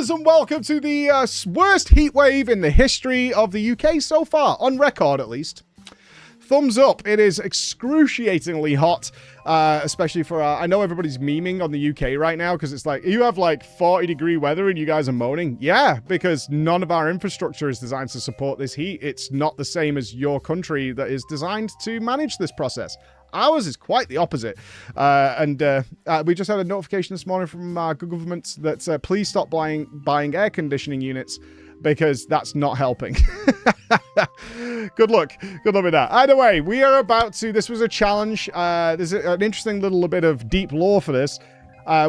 viewers, and welcome to the worst heatwave in the history of the UK so far, on record at least. Thumbs up, it is excruciatingly hot, especially for, I know everybody's memeing on the UK right now, because it's like, you have like 40-degree weather and you guys are moaning. Yeah, because none of our infrastructure is designed to support this heat. It's not the same as your country that is designed to manage this process. Ours is quite the opposite. We just had a notification this morning from our government that please stop buying air conditioning units because that's not helping. Good luck. Good luck with that. Either way, we are about to... This was a challenge. There's an interesting little bit of deep lore for this.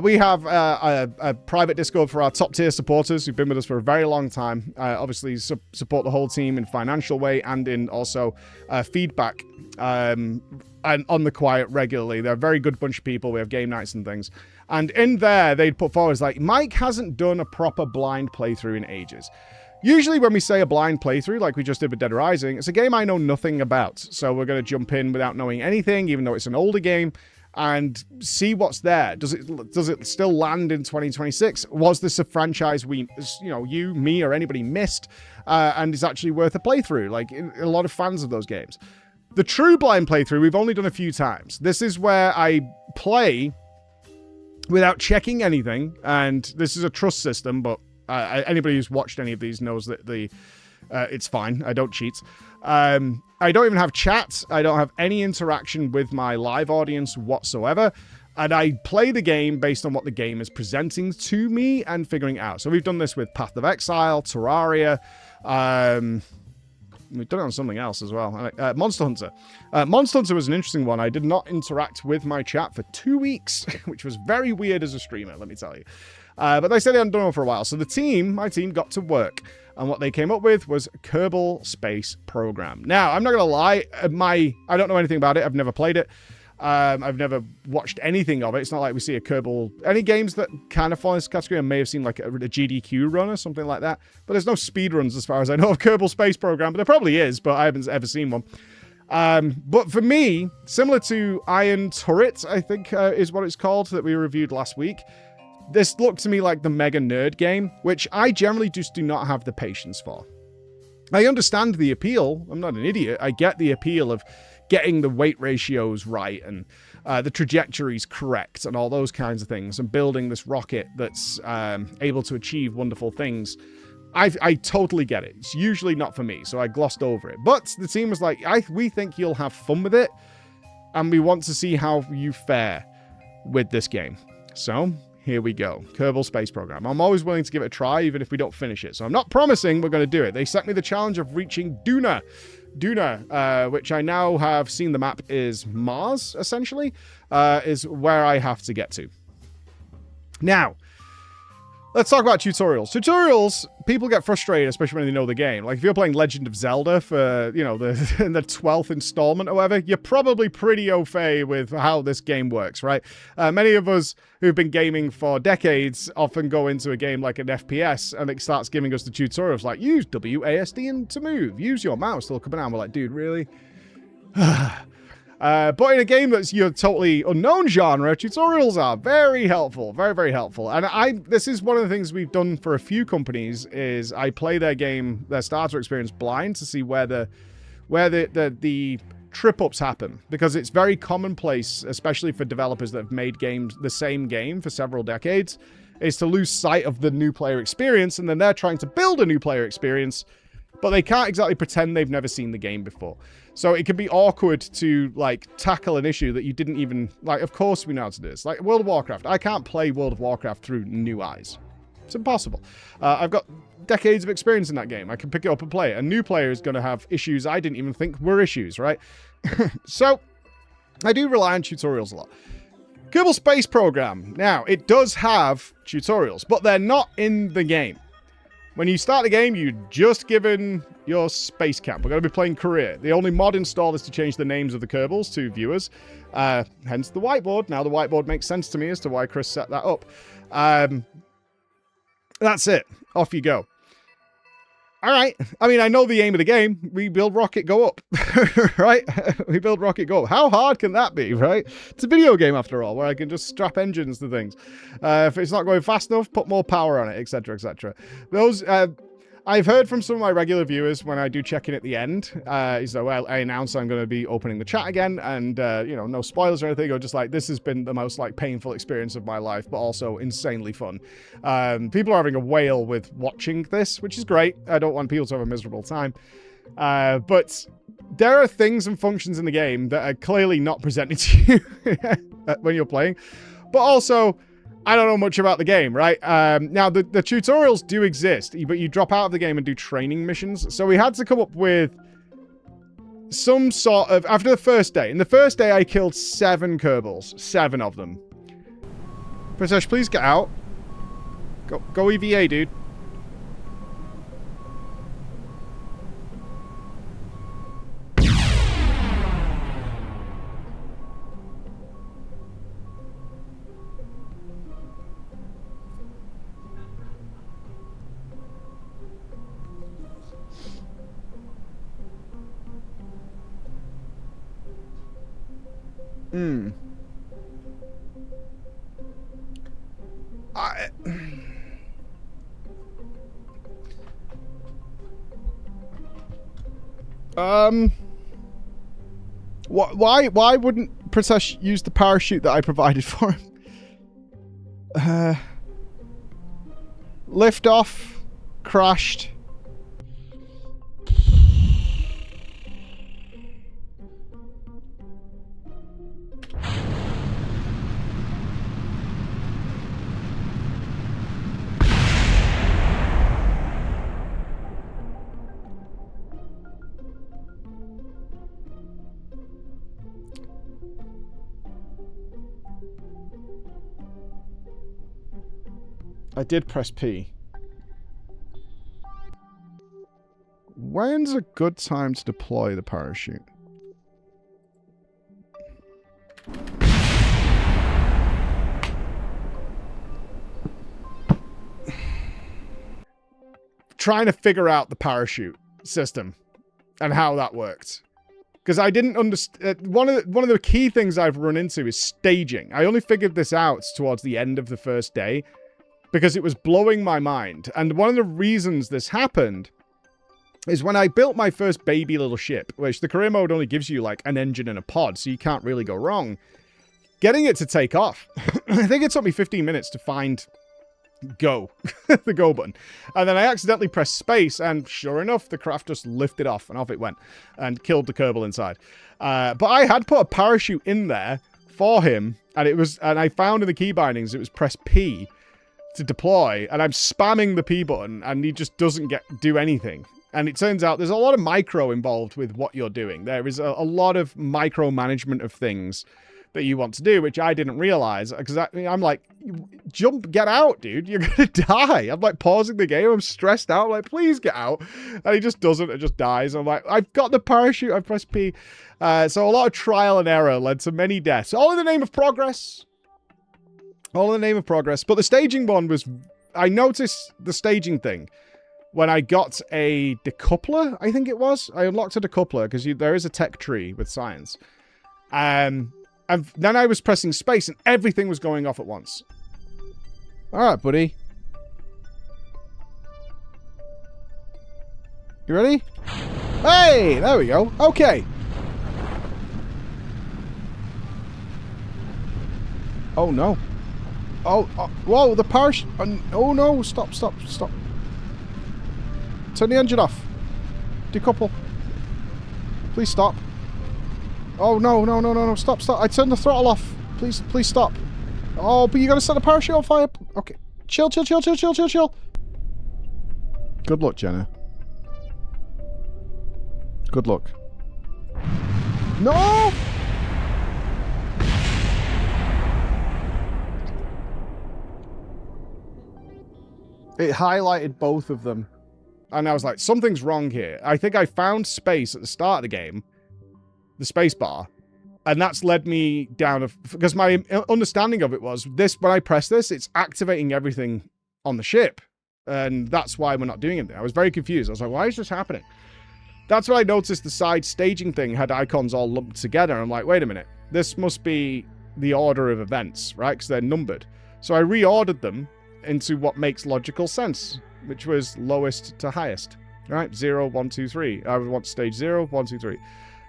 We have a private Discord for our top-tier supporters who've been with us for a very long time. Obviously, support the whole team in financial way and in also feedback. And on the quiet regularly. They're a very good bunch of people. We have game nights and things. And in there, they'd put forward like, Mike hasn't done a proper blind playthrough in ages. Usually when we say a blind playthrough, like we just did with Dead Rising, it's a game I know nothing about. So we're going to jump in without knowing anything, even though it's an older game, and see what's there. Does it still land in 2026? Was this a franchise we, you, me, or anybody missed, and is actually worth a playthrough? Like, a lot of fans of those games. The true blind playthrough, we've only done a few times. This is where I play without checking anything, and this is a trust system, but anybody who's watched any of these knows that it's fine. I don't cheat. I don't even have chat. I don't have any interaction with my live audience whatsoever, and I play the game based on what the game is presenting to me and figuring out. So we've done this with Path of Exile, Terraria, we've done it on something else as well. Monster Hunter. Monster Hunter was an interesting one. I did not interact with my chat for 2 weeks, which was very weird as a streamer, let me tell you. But they said they hadn't done it for a while. So my team got to work. And what they came up with was Kerbal Space Program. Now, I'm not going to lie. I don't know anything about it. I've never played it. I've never watched anything of it. It's not like we see a Kerbal... Any games that kind of fall in this category, I may have seen like a GDQ run or something like that. But there's no speedruns as far as I know of Kerbal Space Program. But there probably is, but I haven't ever seen one. But for me, similar to Iron Turret, I think is what it's called, that we reviewed last week. This looked to me like the mega nerd game, which I generally just do not have the patience for. I understand the appeal. I'm not an idiot. I get the appeal of getting the weight ratios right and the trajectories correct and all those kinds of things and building this rocket that's able to achieve wonderful things. I totally get it. It's usually not for me, so I glossed over it. But the team was like, we think you'll have fun with it, and we want to see how you fare with this game. So here we go. Kerbal Space Program. I'm always willing to give it a try, even if we don't finish it. So I'm not promising we're going to do it. They set me the challenge of reaching Duna. Duna, which I now have seen the map is Mars, essentially, is where I have to get to. Now, let's talk about tutorials. Tutorials, people get frustrated, especially when they know the game. Like, if you're playing Legend of Zelda for, the 12th installment or whatever, you're probably pretty au fait with how this game works, right? Many of us who've been gaming for decades often go into a game like an FPS, and it starts giving us the tutorials, like, use WASD and to move, use your mouse. They'll come out and we're like, dude, really? But in a game that's your totally unknown genre, tutorials are very helpful, very, very helpful. And this is one of the things we've done for a few companies is I play their starter experience blind to see where the trip-ups happen, because it's very commonplace, especially for developers that have made the same game for several decades, is to lose sight of the new player experience, and then they're trying to build a new player experience, but they can't exactly pretend they've never seen the game before. So it can be awkward to, like, tackle an issue that you didn't even... Like, of course we know how to do this. Like, World of Warcraft. I can't play World of Warcraft through new eyes. It's impossible. I've got decades of experience in that game. I can pick it up and play it. A new player is going to have issues I didn't even think were issues, right? So, I do rely on tutorials a lot. Kerbal Space Program. Now, it does have tutorials, but they're not in the game. When you start the game, you're just given your space camp. We're going to be playing career. The only mod installed is to change the names of the Kerbals to viewers. Hence the whiteboard. Now the whiteboard makes sense to me as to why Chris set that up. That's it. Off you go. All right. I mean, I know the aim of the game. We build rocket, go up, right? We build rocket, go up. How hard can that be, right? It's a video game after all, where I can just strap engines to things. If it's not going fast enough, put more power on it, etc., etc. Those, I've heard from some of my regular viewers when I do check in at the end. So well, I announce I'm going to be opening the chat again, and you know, no spoilers or anything. Or just like, this has been the most like painful experience of my life, but also insanely fun. People are having a whale with watching this, which is great. I don't want people to have a miserable time. But there are things and functions in the game that are clearly not presented to you when you're playing, but also, I don't know much about the game, right? Now, the tutorials do exist, but you drop out of the game and do training missions. So we had to come up with some sort of... After the first day. In the first day, I killed 7 Kerbals. 7 of them. Pritesh, please get out. Go EVA, dude. Why wouldn't Pritesh use the parachute that I provided for him? Lift off, crashed. I did press P. When's a good time to deploy the parachute? Trying to figure out the parachute system and how that worked. Because I didn't understand... One of the key things I've run into is staging. I only figured this out towards the end of the first day, because it was blowing my mind. And one of the reasons this happened is when I built my first baby little ship, which the career mode only gives you like an engine and a pod, so you can't really go wrong. Getting it to take off, I think it took me 15 minutes to find go, the go button. And then I accidentally pressed space, and sure enough, the craft just lifted off, and off it went, and killed the Kerbal inside. But I had put a parachute in there for him, and I found in the key bindings, it was press P to deploy, and I'm spamming the P button, and he just doesn't do anything. And it turns out there's a lot of micro involved with what you're doing. There is a lot of micromanagement of things that you want to do, which I didn't realize, because I'm like, jump, get out, dude. You're gonna die. I'm like pausing the game. I'm stressed out. I'm like, please get out. And he just doesn't. It just dies. I'm like, I've got the parachute. I pressed P. So a lot of trial and error led to many deaths. All in the name of progress. All in the name of progress. But the staging one was... I noticed the staging thing when I got a decoupler, I think it was. I unlocked a decoupler because there is a tech tree with science. And then I was pressing space and everything was going off at once. Alright, buddy. You ready? Hey! There we go. Okay. Oh, no. Oh, whoa, the parachute. Oh, no. Stop. Turn the engine off. Decouple. Please stop. Oh, no. Stop. I turned the throttle off. Please stop. Oh, but you gotta set the parachute on fire. Okay. Chill. Good luck, Jenna. Good luck. No! It highlighted both of them. And I was like, something's wrong here. I think I found space at the start of the game. The space bar. And that's led me down... because my understanding of it was, when I press this, it's activating everything on the ship. And that's why we're not doing anything. I was very confused. I was like, why is this happening? That's when I noticed the side staging thing had icons all lumped together. I'm like, wait a minute. This must be the order of events, right? Because they're numbered. So I reordered them into what makes logical sense, which was lowest to highest, right? 0, 1, 2, 3. I would want stage 0, 1, 2, 3.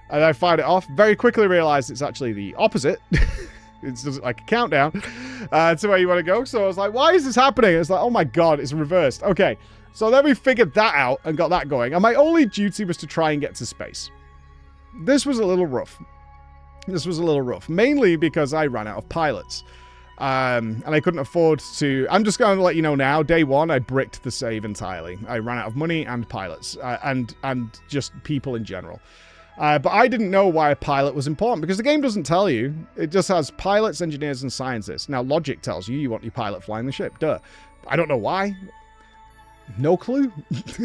And I fired it off. Very quickly realized it's actually the opposite. It's just like a countdown to where you want to go. So I was like, why is this happening? It's like, oh my God, it's reversed. Okay. So then we figured that out and got that going. And my only duty was to try and get to space. This was a little rough. Mainly because I ran out of pilots. And I couldn't afford to... I'm just going to let you know now, day one, I bricked the save entirely. I ran out of money and pilots and just people in general. But I didn't know why a pilot was important, because the game doesn't tell you. It just has pilots, engineers, and scientists. Now, logic tells you want your pilot flying the ship. Duh. I don't know why. No clue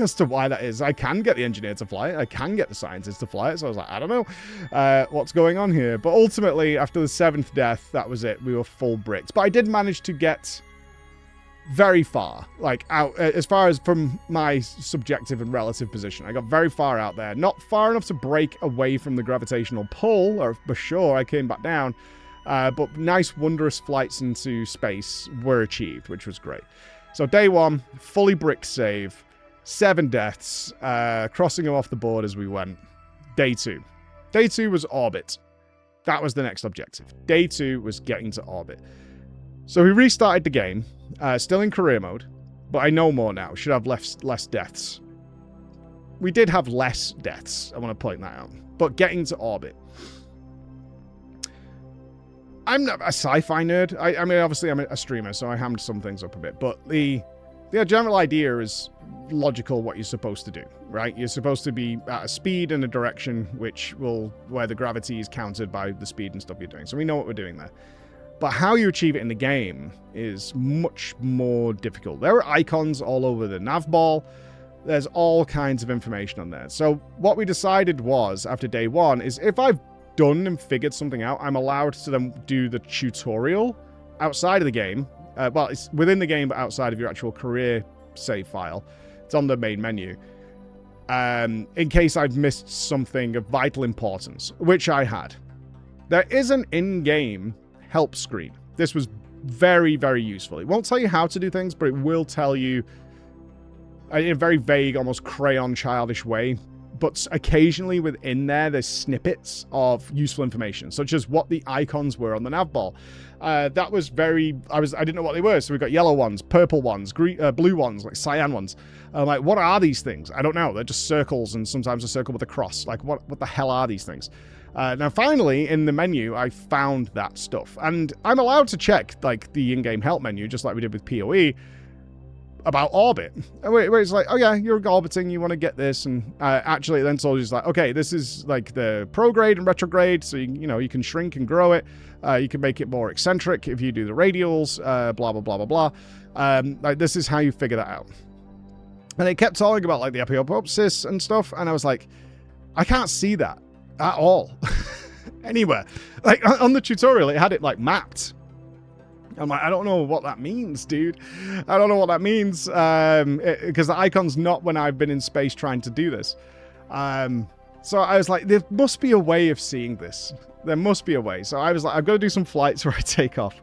as to why that is. I can get the engineer to fly it. I can get the scientist to fly it. So I was like, I don't know what's going on here. But ultimately, after the 7th death, that was it. We were full bricked. But I did manage to get very far, like out as far as from my subjective and relative position. I got very far out there, not far enough to break away from the gravitational pull, or for sure I came back down, but nice wondrous flights into space were achieved, which was great. So day one, fully bricked save, 7 deaths, crossing them off the board as we went. Day two was orbit. That was the next objective. Day 2 was getting to orbit. So we restarted the game, still in career mode, but I know more now. Should have less deaths. We did have less deaths, I want to point that out. But getting to orbit. I'm not a sci-fi nerd. I mean, obviously I'm a streamer, so I hammed some things up a bit. But the general idea is logical what you're supposed to do, right? You're supposed to be at a speed and a direction where the gravity is countered by the speed and stuff you're doing. So we know what we're doing there. But how you achieve it in the game is much more difficult. There are icons all over the nav ball. There's all kinds of information on there. So what we decided was, after day 1, is if I've done and figured something out, I'm allowed to then do the tutorial outside of the game. Well, it's within the game, but outside of your actual career save file. It's on the main menu. In case I've missed something of vital importance, which I had. There is an in-game help screen. This was very, very useful. It won't tell you how to do things, but it will tell you in a very vague, almost crayon childish way. But occasionally within there's snippets of useful information, such as what the icons were on the nav ball. That was very... I didn't know what they were, so we got yellow ones, purple ones, green, blue ones, like cyan ones. Like, what are these things? I don't know. They're just circles, and sometimes a circle with a cross. Like, what the hell are these things? Now, finally, in the menu, I found that stuff. And I'm allowed to check, like, the in-game help menu, just like we did with PoE, about orbit. Where it's like, oh yeah, you're orbiting, you want to get this. And actually, it then told you, like, okay, this is, like, the prograde and retrograde, so, you can shrink and grow it. You can make it more eccentric if you do the radials, blah, blah, blah, blah, blah. Like, this is how you figure that out. And it kept talking about, like, the epiopsis and stuff, and I was like, I can't see that at all. Anywhere. Like, on the tutorial, it had it, like, mapped. I'm like, I don't know what that means, dude. I don't know what that means, because the icon's not when I've been in space trying to do this. So I was like, there must be a way of seeing this. There must be a way. So I was like, I've got to do some flights where I take off.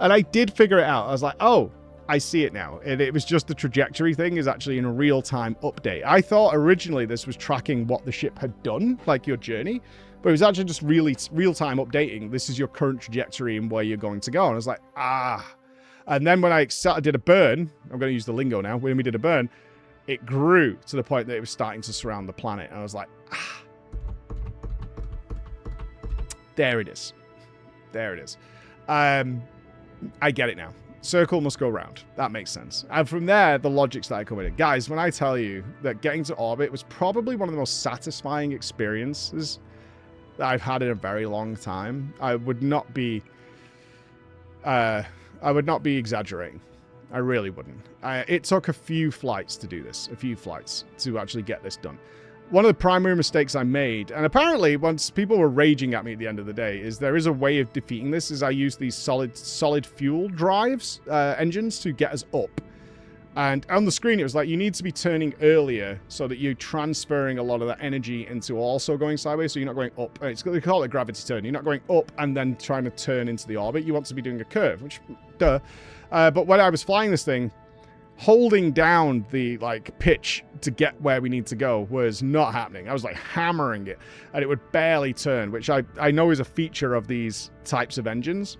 And I did figure it out. I was like, oh, I see it now. It was just the trajectory thing is actually in a real-time update. I thought originally this was tracking what the ship had done, like your journey. But it was actually just really real-time updating. This is your current trajectory and where you're going to go. And I was like, ah. And then when I did a burn, I'm going to use the lingo now. When we did a burn, it grew to the point that it was starting to surround the planet. And I was like, ah. There it is. There it is. I get it now. Circle must go round. That makes sense. And from there, the logic started coming in. Guys, when I tell you that getting to orbit was probably one of the most satisfying experiences that I've had in a very long time, I would not be exaggerating. I really wouldn't. It took a few flights to do this, a few flights to actually get this done. One of the primary mistakes I made, and apparently once people were raging at me at the end of the day, is there is a way of defeating this, is I use these solid fuel drives, engines to get us up. And on the screen, it was like, you need to be turning earlier so that you're transferring a lot of that energy into also going sideways. So you're not going up. They call it gravity turn. You're not going up and then trying to turn into the orbit. You want to be doing a curve, which, duh. But when I was flying this thing, holding down the, like, pitch to get where we need to go was not happening. I was, like, hammering it, and it would barely turn, which I know is a feature of these types of engines.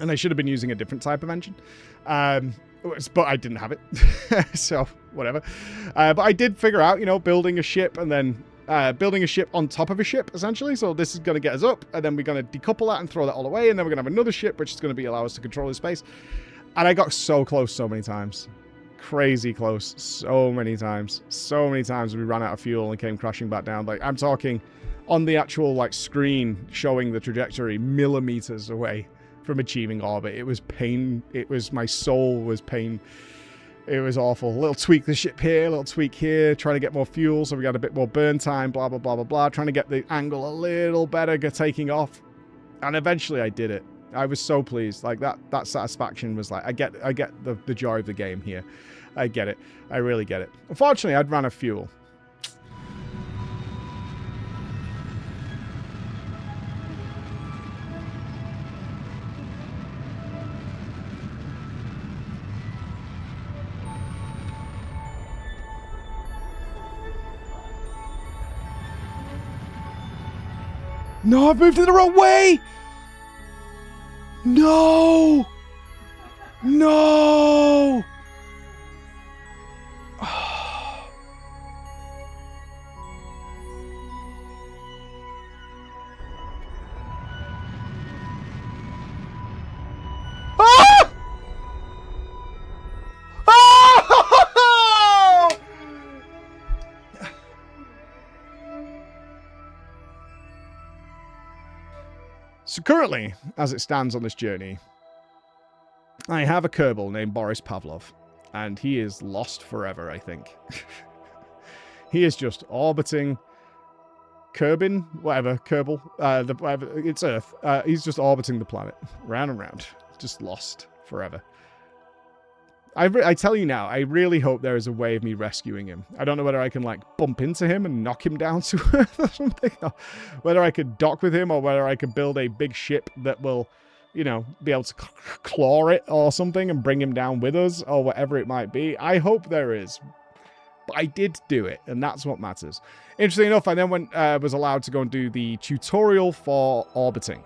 And I should have been using a different type of engine. But I didn't have it, so whatever. But I did figure out, you know, building a ship and then building a ship on top of a ship, essentially. So this is going to get us up, and then we're going to decouple that and throw that all away, and then we're going to have another ship, which is going to allow us to control the space. And I got so close so many times. Crazy close so many times. So many times we ran out of fuel and came crashing back down. Like, I'm talking on the actual, like, screen showing the trajectory millimeters away from achieving orbit. It was pain. It was, my soul was pain. It was awful. A little tweak the ship here, a little tweak here, trying to get more fuel so we got a bit more burn time, blah, blah, blah, blah, blah, trying to get the angle a little better, taking off. And eventually I did it. I was so pleased. Like, that satisfaction was like, I get the joy of the game here. I get it. I really get it. Unfortunately, I'd run out of fuel. No, I've moved it the wrong way! No! No! Ah! Ah! So currently, as it stands on this journey, I have a Kerbal named Boris Pavlov, and he is lost forever, I think. He is just orbiting Kerbin, whatever, Kerbal, whatever, it's Earth. He's just orbiting the planet, round and round, just lost forever. I tell you now, I really hope there is a way of me rescuing him. I don't know whether I can, like, bump into him and knock him down to Earth or something, or whether I could dock with him, or whether I could build a big ship that will, you know, be able to claw it or something and bring him down with us, or whatever it might be. I hope there is. But I did do it, and that's what matters. Interesting enough, I then was allowed to go and do the tutorial for orbiting.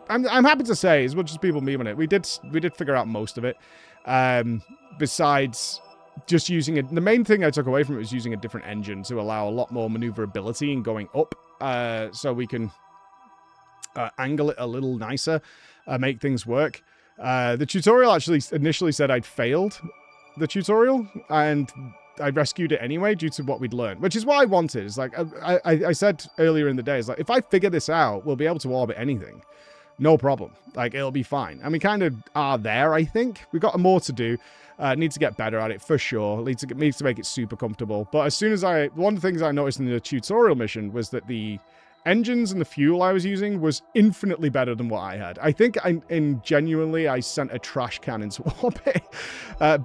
I'm happy to say, as much as people meme on it, we did figure out most of it. Besides just using it, the main thing I took away from it was using a different engine to allow a lot more maneuverability in going up, so we can angle it a little nicer, make things work. The tutorial actually initially said I'd failed the tutorial, and I rescued it anyway due to what we'd learned, which is what I wanted. It's like, I said earlier in the day, it's like, if I figure this out, we'll be able to orbit anything. No problem. Like, it'll be fine. And we kind of are there, I think. We've got more to do. Need to get better at it, for sure. Needs to make it super comfortable. But as soon as one of the things I noticed in the tutorial mission was that the engines and the fuel I was using was infinitely better than what I had. I think genuinely I sent a trash can into orbit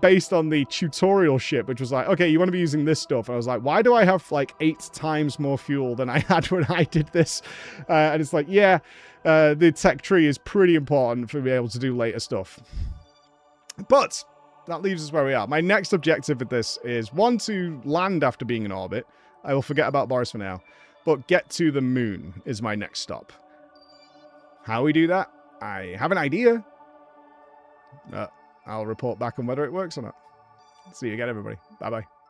based on the tutorial ship, which was like, okay, you want to be using this stuff. And I was like, why do I have like 8 times more fuel than I had when I did this? And it's like, yeah, the tech tree is pretty important for being able to do later stuff. But that leaves us where we are. My next objective with this is, 1, to land after being in orbit. I will forget about Boris for now. But get to the moon is my next stop. How we do that? I have an idea. I'll report back on whether it works or not. See you again, everybody. Bye-bye.